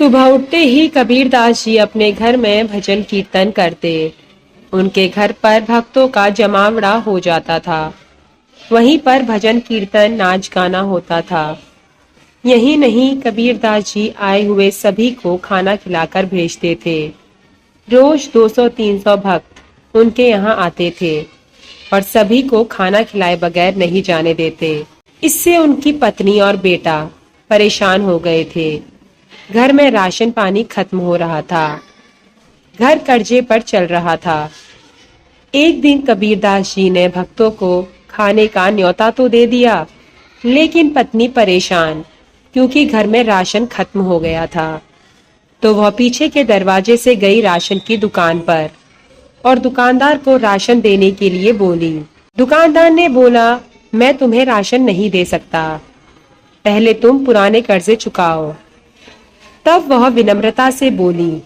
सुबह उठते ही कबीरदास जी अपने घर में भजन कीर्तन करते। उनके घर पर भक्तों का जमावड़ा हो जाता था। वहीं पर भजन कीर्तन नाच गाना होता था। यही नहीं, कबीरदास जी आए हुए सभी को खाना खिलाकर भेजते थे। रोज 200-300 भक्त उनके यहाँ आते थे और सभी को खाना खिलाए बगैर नहीं जाने देते। इससे उनकी पत्नी और बेटा परेशान हो गए थे। घर में राशन पानी खत्म हो रहा था। घर कर्जे पर चल रहा था। एक दिन कबीरदास जी ने भक्तों को खाने का न्योता तो दे दिया, लेकिन पत्नी परेशान क्योंकि घर में राशन खत्म हो गया था। तो वह पीछे के दरवाजे से गई राशन की दुकान पर और दुकानदार को राशन देने के लिए बोली। दुकानदार ने बोला, मैं तुम्हें राशन नहीं दे सकता, पहले तुम पुराने कर्जे चुकाओ। तब वह विनम्रता से बोली,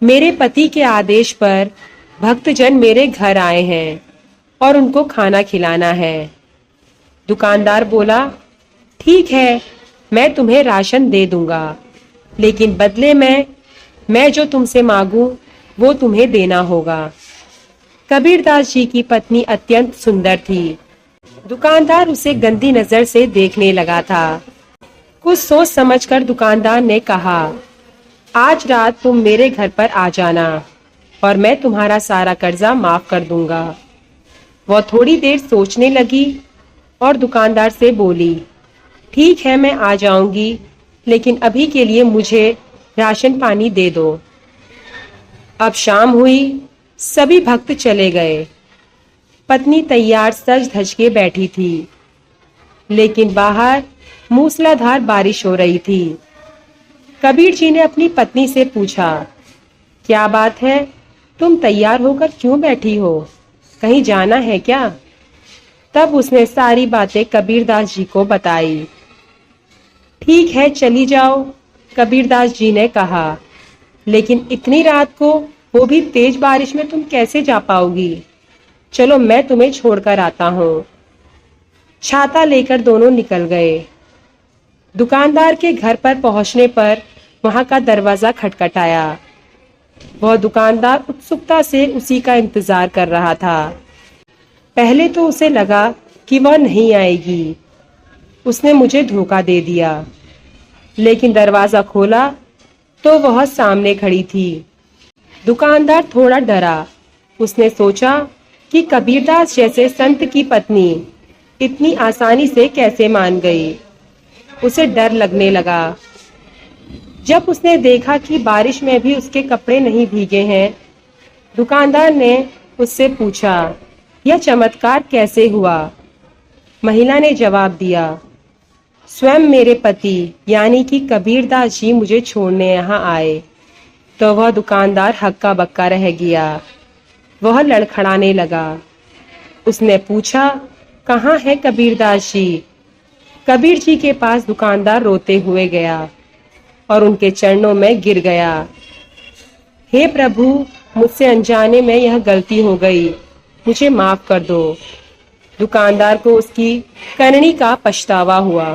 मेरे पति के आदेश पर भक्तजन मेरे घर आए हैं और उनको खाना खिलाना है। दुकानदार बोला, ठीक है, मैं तुम्हें राशन दे दूंगा, लेकिन बदले में मैं जो तुमसे मांगू वो तुम्हें देना होगा। कबीरदास जी की पत्नी अत्यंत सुंदर थी। दुकानदार उसे गंदी नजर से देखने लगा था। कुछ सोच समझकर दुकानदार ने कहा, आज रात तुम मेरे घर पर आ जाना और मैं तुम्हारा सारा कर्जा माफ कर दूंगा। वह थोड़ी देर सोचने लगी और दुकानदार से बोली, ठीक है, मैं आ जाऊंगी, लेकिन अभी के लिए मुझे राशन पानी दे दो। अब शाम हुई, सभी भक्त चले गए। पत्नी तैयार सज धज के बैठी थी, लेकिन बाहर मूसलाधार बारिश हो रही थी। कबीर जी ने अपनी पत्नी से पूछा, क्या बात है, तुम तैयार होकर क्यों बैठी हो, कहीं जाना है क्या? तब उसने सारी बातें कबीरदास जी को बताई। ठीक है, चली जाओ, कबीरदास जी ने कहा, लेकिन इतनी रात को, वो भी तेज बारिश में, तुम कैसे जा पाओगी? चलो मैं तुम्हें छोड़कर आता हूँ। छाता लेकर दोनों निकल गए। दुकानदार के घर पर पहुंचने पर वहां का दरवाजा खटखटाया। वह दुकानदार उत्सुकता से उसी का इंतजार कर रहा था। पहले तो उसे लगा कि वह नहीं आएगी, उसने मुझे धोखा दे दिया, लेकिन दरवाजा खोला तो वह सामने खड़ी थी। दुकानदार थोड़ा डरा। उसने सोचा कि कबीरदास जैसे संत की पत्नी इतनी आसानी से कैसे मान गई। उसे डर लगने लगा। जब उसने देखा कि बारिश में भी उसके कपड़े नहीं भीगे हैं, दुकानदार ने उससे पूछा, यह चमत्कार कैसे हुआ? महिला ने जवाब दिया, स्वयं मेरे पति यानी कि कबीरदास जी मुझे छोड़ने यहाँ आए। तो वह दुकानदार हक्का बक्का रह गया। वह लड़खड़ाने लगा। उसने पूछा, कहाँ है कबीरदास जी? कबीर जी के पास दुकानदार रोते हुए गया और उनके चरणों में गिर गया। हे प्रभु, मुझसे अनजाने में यह गलती हो गई, मुझे माफ कर दो। दुकानदार को उसकी करनी का पछतावा हुआ।